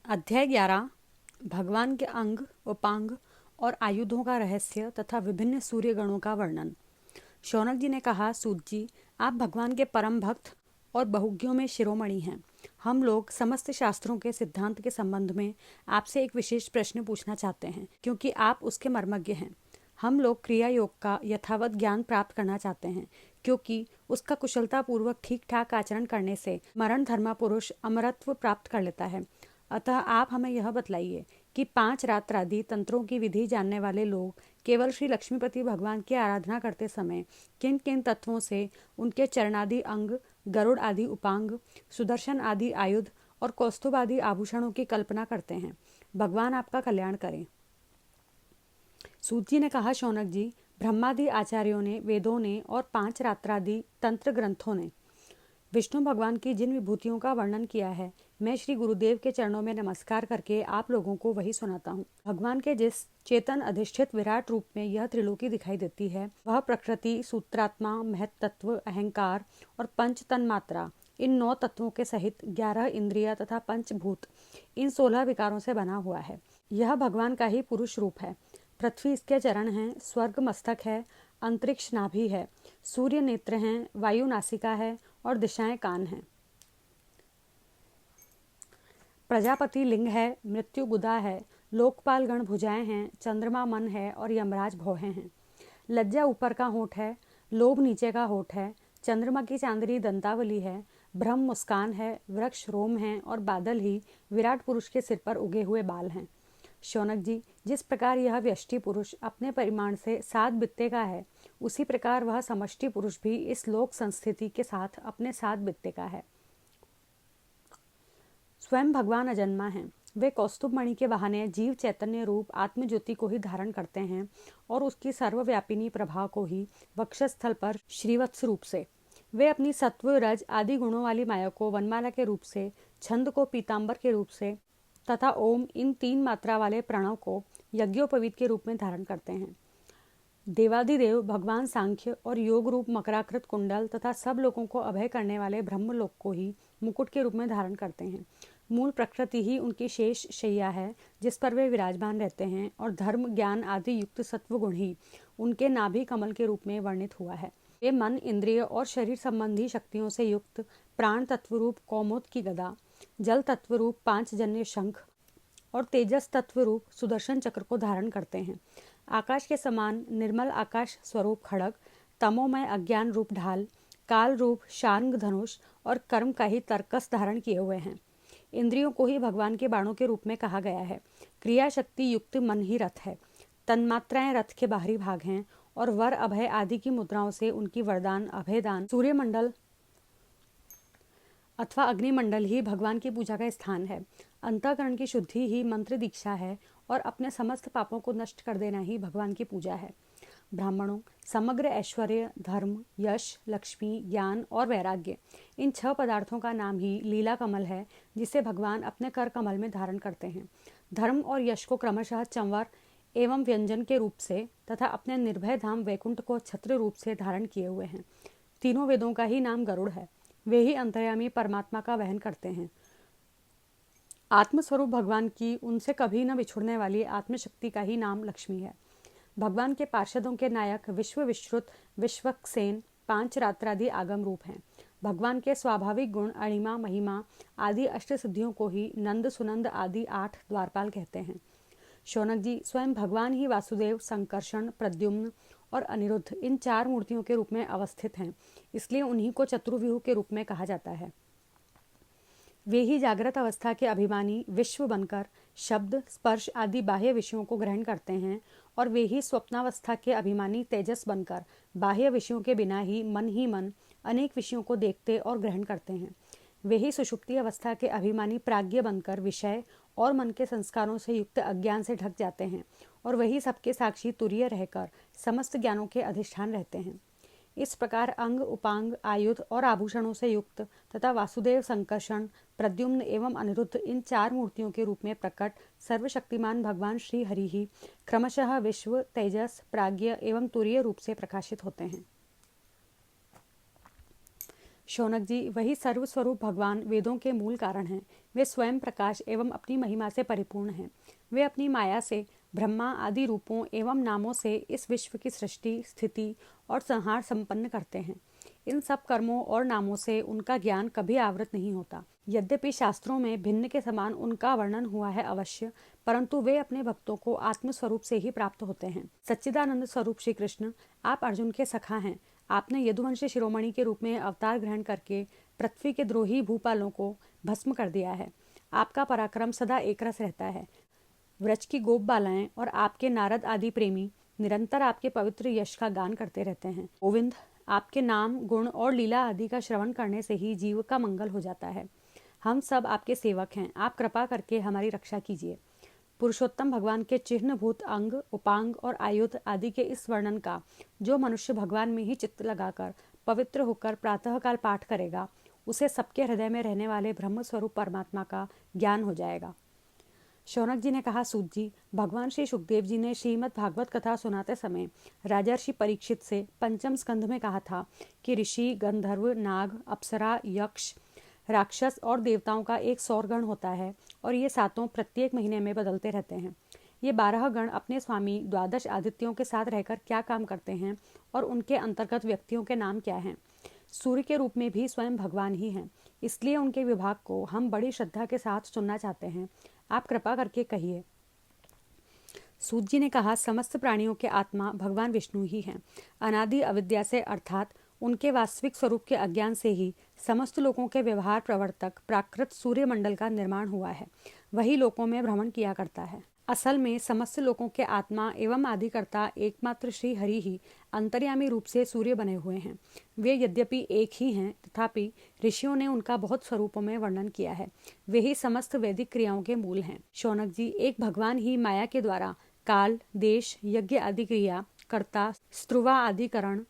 अध्याय 11 भगवान के अंग, उपांग और आयुधों का रहस्य तथा विभिन्न सूर्य गणों का वर्णन। शौनक जी ने कहा, सूत जी, आप भगवान के परम भक्त और बहुज्ञों में शिरोमणि हैं। हम लोग समस्त शास्त्रों के सिद्धांत के संबंध में आपसे एक विशेष प्रश्न पूछना चाहते हैं, क्योंकि आप उसके मर्मज्ञ हैं। हम लोग क्रिया योग का यथावत ज्ञान प्राप्त करना चाहते हैं, क्योंकि उसका कुशलतापूर्वक ठीक ठाक आचरण करने से मरण धर्मा पुरुष अमरत्व प्राप्त कर लेता है। अतः आप हमें यह बतलाइए कि 5 रात्र आदि तंत्रों की विधि जानने वाले लोग केवल श्री लक्ष्मीपति भगवान की आराधना करते समय किन किन तत्वों से उनके चरणादि अंग, गरुड़ आदि उपांग, सुदर्शन आदि आयुध और कौस्तुभ आदि आभूषणों की कल्पना करते हैं। भगवान आपका कल्याण करें। सूत जी ने कहा, शौनक जी, ब्रह्मादि आचार्यों ने, वेदों ने और 5 रात्रादि तंत्र ग्रंथों ने विष्णु भगवान की जिन विभूतियों का वर्णन किया है, मैं श्री गुरुदेव के चरणों में नमस्कार करके आप लोगों को वही सुनाता हूँ। भगवान के जिस चेतन अधिष्ठित विराट रूप में यह त्रिलोकी दिखाई देती है, वह प्रकृति, सूत्रात्मा, महत्तत्व, अहंकार और पंच तन्मात्रा, इन 9 तत्वों के सहित 11 इंद्रिया तथा पंचभूत, इन 16 विकारों से बना हुआ है। यह भगवान का ही पुरुष रूप है। पृथ्वी इसके चरण हैं, स्वर्ग मस्तक है, अंतरिक्ष नाभि है, सूर्य नेत्र हैं, वायु नासिका है और दिशाएं कान हैं। प्रजापति लिंग है, मृत्यु गुदा है, लोकपाल गण भुजाएं हैं, चंद्रमा मन है और यमराज भौहें हैं। लज्जा ऊपर का होठ है, लोभ नीचे का होठ है, चंद्रमा की चांदनी दंतावली है, ब्रह्म मुस्कान है, वृक्ष रोम है और बादल ही विराट पुरुष के सिर पर उगे हुए बाल हैं। शौनक जी, जिस प्रकार यह व्यष्टि पुरुष अपने परिमाण से 7 बित्ते का है, उसी प्रकार वह समष्टि पुरुष भी इस लोक संस्थिति के साथ अपने 7 बित्ते का है। स्वयं भगवान अजन्मा हैं। वे कौस्तुभ मणि के बहाने जीव चैतन्य रूप आत्मज्योति को ही धारण करते हैं और उसकी सर्वव्यापिनी प्रभा को ही वक्षस्थल पर श्रीवत्स रूप से। वे अपनी सत्व, रज आदि गुणों वाली माया को वनमाला के रूप से, छंद को पीतांबर के रूप से तथा ओम, इन 3 मात्रा वाले प्रणव को यज्ञोपवीत के रूप में धारण करते हैं। देवादिदेव भगवान सांख्य और योग रूप मकराकृत कुंडल तथा सब लोगों को अभय करने वाले ब्रह्मलोक को ही मुकुट के रूप में धारण करते हैं। मूल प्रकृति ही उनकी शेष शैया है, जिस पर वे विराजमान रहते हैं, और धर्म, ज्ञान आदि युक्त सत्व गुण ही उनके नाभि कमल के रूप में वर्णित हुआ है। वे मन, इंद्रिय और शरीर संबंधी शक्तियों से युक्त प्राण तत्व रूप कौमोद की गदा, जल तत्व रूप 5 जन्य शंख और तेजस तत्व रूप सुदर्शन चक्र को धारण करते हैं। आकाश के समान निर्मल आकाश स्वरूप खड़ग, तमोमय अज्ञान रूप ढाल, काल रूप शार्ंग धनुष और कर्म का ही तर्कस धारण किए हुए हैं। इंद्रियों को ही भगवान के बाणों के रूप में कहा गया है। क्रिया शक्ति युक्त मन ही रथ है। तन्मात्राएं रथ के बाहरी भाग हैं और वर, अभय आदि की मुद्राओं से उनकी वरदान, अभयदान, सूर्यमंडल अथवा अग्निमंडल ही भगवान की पूजा का स्थान है। अंतःकरण की शुद्धि ही मंत्र दीक्षा है और अपने समस्त पापों को नष्ट कर देना ही भगवान की पूजा है। ब्राह्मणों, समग्र ऐश्वर्य, धर्म, यश, लक्ष्मी, ज्ञान और वैराग्य, इन 6 पदार्थों का नाम ही लीला कमल है, जिसे भगवान अपने कर कमल में धारण करते हैं। धर्म और यश को क्रमशः चंवर एवं व्यंजन के रूप से तथा अपने निर्भय धाम वैकुंठ को छत्र रूप से धारण किए हुए हैं। तीनों वेदों का ही नाम गरुड़ है। वे ही अंतर्यामी परमात्मा का वहन करते हैं। आत्मस्वरूप भगवान की उनसे कभी न बिछुड़ने वाली आत्मशक्ति का ही नाम लक्ष्मी है। भगवान के पार्षदों के नायक विश्व विश्रुत विश्वक्सेन 5 रात्रादि आगम रूप हैं। भगवान के स्वाभाविक गुण, अणिमा, महिमा आदि अष्ट सिद्धियों को ही नंद, सुनंद आदि 8 द्वारपाल कहते हैं। शौनक जी, स्वयं भगवान ही वासुदेव, संकर्षण, प्रद्युम्न और अनिरुद्ध, इन 4 मूर्तियों के रूप में अवस्थित हैं, इसलिए उन्हीं को चतुर्व्यूह के रूप में कहा जाता है। वे ही जागृत अवस्था के अभिमानी विश्व बनकर शब्द, स्पर्श आदि बाह्य विषयों को ग्रहण करते हैं, और वे ही स्वप्नावस्था के अभिमानी तेजस बनकर बाह्य विषयों के बिना ही मन अनेक विषयों को देखते और ग्रहण करते हैं। वे ही सुषुप्ति अवस्था के अभिमानी प्राज्ञ बनकर विषय और मन के संस्कारों से युक्त अज्ञान से ढक जाते हैं, और वही सबके साक्षी तुरीय रहकर समस्त ज्ञानों के अधिष्ठान रहते हैं। इस प्रकार अंग, उपांग, आयुध और आभूषणों से युक्त तथा वासुदेव, संकर्षण, प्रद्युम्न एवं अनिरुद्ध, इन 4 मूर्तियों के रूप में प्रकट सर्वशक्तिमान भगवान श्री हरि ही क्रमशः विश्व, तेजस, प्राज्ञ एवं तुरीय रूप से प्रकाशित होते हैं। शौनक जी, वही सर्वस्वरूप भगवान वेदों के मूल कारण हैं। वे स्वयं प्रकाश एवं अपनी महिमा से परिपूर्ण हैं। वे अपनी माया से ब्रह्मा आदि रूपों एवं नामों से इस विश्व की सृष्टि, स्थिति और संहार संपन्न करते हैं। इन सब कर्मों और नामों से उनका ज्ञान कभी आवृत नहीं होता। यद्यपि शास्त्रों में भिन्न के समान उनका वर्णन हुआ है अवश्य, परंतु वे अपने भक्तों को आत्म स्वरूप से ही प्राप्त होते हैं। सच्चिदानंद स्वरूप श्री कृष्ण, आप अर्जुन के सखा हैं। आपने यदुवंशी शिरोमणि के रूप में अवतार ग्रहण करके पृथ्वी के द्रोही भूपालों को भस्म कर दिया है। आपका पराक्रम सदा एकरस रहता है। व्रज की गोप बालाएं और आपके नारद आदि प्रेमी निरंतर आपके पवित्र यश का गान करते रहते हैं। गोविंद, आपके नाम, गुण और लीला आदि का श्रवण करने से ही जीव का मंगल हो जाता है। हम सब आपके सेवक हैं। आप कृपा करके हमारी रक्षा कीजिए। पुरुषोत्तम भगवान के चिन्हभूत अंग, उपांग और आयुध आदि के इस वर्णन का जो मनुष्य भगवान में ही चित्त लगाकर पवित्र होकर प्रातःकाल पाठ करेगा, उसे सबके हृदय में रहने वाले ब्रह्म स्वरूप परमात्मा का ज्ञान हो जाएगा। शौनक जी ने कहा, सूत जी, भगवान श्री सुखदेव जी ने श्रीमद् भागवत कथा सुनाते समय राजर्षि परीक्षित से पंचम स्कंध में कहा था कि ऋषि, गंधर्व, नाग, अप्सरा, यक्ष, राक्षस और देवताओं का एक सौरगण होता है और ये सातों प्रत्येक महीने में बदलते रहते हैं। ये 12 गण अपने स्वामी द्वादश आदित्यों के साथ रहकर क्या काम करते हैं और उनके अंतर्गत व्यक्तियों के नाम क्या हैं? सूर्य के रूप में भी स्वयं भगवान ही हैं। इसलिए उनके विभाग को हम बड़ी श्रद्धा के साथ सुनना चाहते हैं। आप कृपा करके कहिए। सूत जी ने कहा, समस्त प्राणियों के आत्मा भगवान विष्णु ही हैं। अनादि अविद्या से अर्थात उनके वास्तविक स्वरूप के अज्ञान से ही समस्त लोगों के व्यवहार प्रवर्तक प्राकृत सूर्यमंडल का निर्माण हुआ है। वही लोकों में भ्रमण किया करता है। असल में समस्त लोकों के आत्मा एवं आदिकर्ता एकमात्र श्री हरि ही अंतर्यामी रूप से सूर्य बने हुए हैं। वे यद्यपि एक ही हैं, तथापि ऋषियों ने उनका बहुत स्वरूपों में वर्णन किया है। वे ही समस्त वैदिक क्रियाओं के मूल हैं। शौनक जी, एक भगवान ही माया के द्वारा काल, देश, यज्ञ आदि क्रिया, कर्ता, स्त्रुवा आदि करण,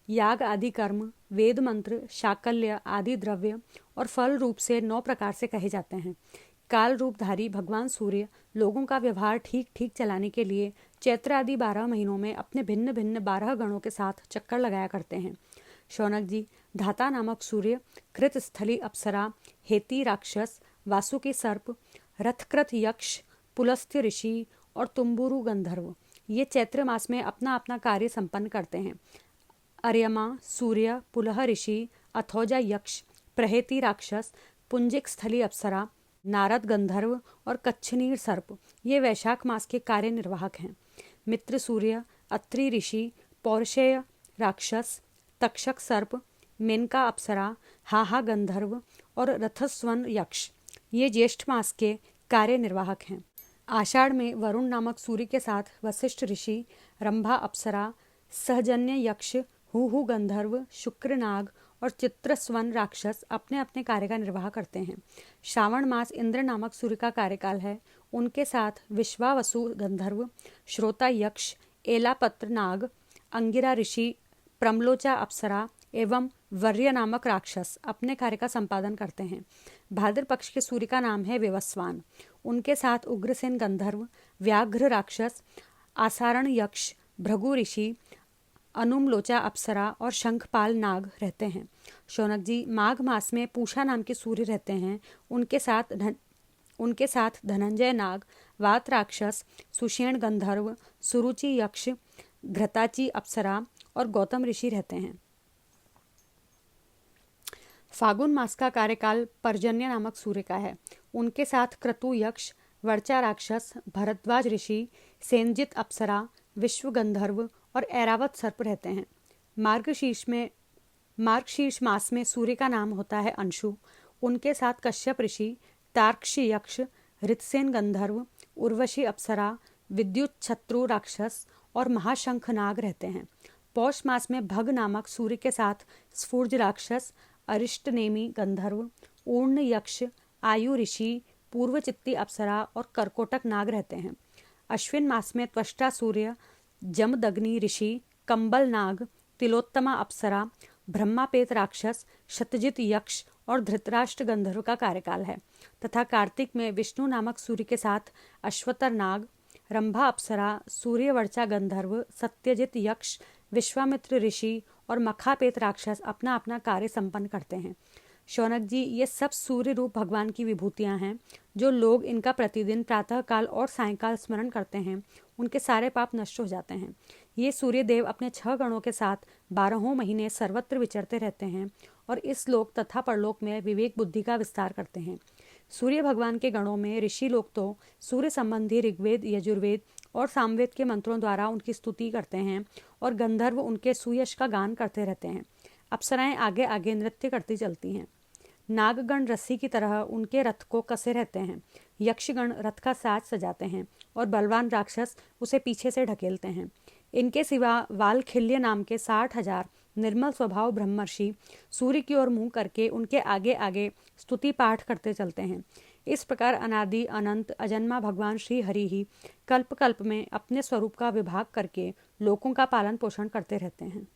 याग आदि कर्म, वेद मंत्र, शाकल्य आदि द्रव्य और फल रूप से 9 प्रकार से कहे जाते हैं। काल रूपधारी भगवान सूर्य लोगों का व्यवहार ठीक ठीक चलाने के लिए चैत्र आदि 12 महीनों में अपने भिन्न भिन्न 12 गणों के साथ चक्कर लगाया करते हैं। शौनक जी, धाता नामक सूर्य, कृत स्थली अप्सरा, हेती राक्षस, वासुकी सर्प, रथकृत यक्ष, पुलस्त्य ऋषि और तुम्बुरु गंधर्व ये चैत्र मास में अपना अपना कार्य संपन्न करते हैं। अर्यमा सूर्य, पुलह ऋषि, अथौजा यक्ष, प्रहेती राक्षस, पुंजिक स्थली अप्सरा, नारद गंधर्व और कच्छनीर सर्प ये वैशाख मास के कार्यनिर्वाहक हैं। मित्र सूर्य, अत्रि ऋषि, पौरुषेय राक्षस, तक्षक सर्प, मेनका अप्सरा, हाहा गंधर्व और रथस्वन यक्ष ये ज्येष्ठ मास के कार्यनिर्वाहक हैं। आषाढ़ में वरुण नामक सूर्य के साथ वशिष्ठ ऋषि, रंभा अप्सरा, सहजन्य यक्ष, हुहु गंधर्व, शुक्र नाग और चित्रस्वन राक्षस अपने अपने कार्य का निर्वाह करते हैं। श्रावण मास इंद्र नामक सूर्य का कार्यकाल है। उनके साथ विश्वावसु गंधर्व, श्रोता यक्ष, एलापत्र नाग, अंगिरा ऋषि, प्रमलोचा अप्सरा एवं वर्य नामक राक्षस अपने कार्य का संपादन करते हैं। भाद्र पक्ष के सूर्य का नाम है विवस्वान। उनके साथ उग्रसेन गंधर्व, व्याघ्र राक्षस, आसारण यक्ष, भृगु ऋषि, अनुमलोचा अप्सरा और शंखपाल नाग रहते हैं। शौनक जी, माघ मास में पूषा नाम के सूर्य रहते हैं। उनके साथ धनंजय नाग, वात राक्षस, सुषेण गंधर्व, सुरुचि यक्ष, घृताची अप्सरा और गौतम ऋषि रहते हैं। फागुन मास का कार्यकाल पर्जन्य नामक सूर्य का है। उनके साथ क्रतु यक्ष, वर्चा राक्षस, भरद्वाज ऋषि, सेनजित अप्सरा, विश्व गंधर्व और ऐरावत सर्प रहते हैं। मार्गशीर्ष मास में सूर्य का नाम होता है अंशु। उनके साथ कश्यप ऋषि, तार्क्षी यक्ष, ऋतसेन गंधर्व, उर्वशी अप्सरा, विद्युत छत्रु राक्षस और महाशंख नाग रहते हैं। पौष मास में भग नामक सूर्य के साथ स्फूर्ज राक्षस, अरिष्टनेमी गंधर्व, ऊर्ण यक्ष, आयु ऋषि, पूर्वचित्ती अप्सरा और कर्कोटक नाग रहते हैं। अश्विन मास में त्वष्टा सूर्य, जमदग्नि ऋषि, कंबल नाग, तिलोत्तमा अप्सरा, ब्रह्मापेत राक्षस, शतजित यक्ष और धृतराष्ट्र गंधर्व का कार्यकाल है। तथा कार्तिक में विष्णु नामक सूर्य के साथ अश्वतर नाग, रंभा अप्सरा, सूर्यवर्चा गंधर्व, सत्यजित यक्ष, विश्वामित्र ऋषि और मखापेत राक्षस अपना अपना कार्य संपन्न करते हैं। शौनक जी, ये सब सूर्य रूप भगवान की विभूतियां हैं। जो लोग इनका प्रतिदिन प्रातःकाल और सायंकाल स्मरण करते हैं उनके सारे पाप नष्ट हो जाते हैं। ये सूर्य देव अपने 6 गणों के साथ 12 महीने सर्वत्र विचरते रहते हैं और इस लोक तथा परलोक में विवेक बुद्धि का विस्तार करते हैं। सूर्य भगवान के गणों में ऋषि लोग तो सूर्य संबंधी ऋग्वेद, यजुर्वेद और सामवेद के मंत्रों द्वारा उनकी स्तुति करते हैं और गंधर्व उनके सुयश का गान करते रहते हैं। अप्सराएं आगे आगे नृत्य करती चलती हैं। नागगण रस्सी की तरह उनके रथ को कसे रहते हैं। यक्षगण रथ का साज सजाते हैं और बलवान राक्षस उसे पीछे से ढकेलते हैं। इनके सिवा वालखिल्य नाम के 60,000 निर्मल स्वभाव ब्रह्मर्षि सूर्य की ओर मुंह करके उनके आगे आगे स्तुति पाठ करते चलते हैं। इस प्रकार अनादि अनंत अजन्मा भगवान श्री हरि ही कल्प कल्प में अपने स्वरूप का विभाग करके लोकों का पालन पोषण करते रहते हैं।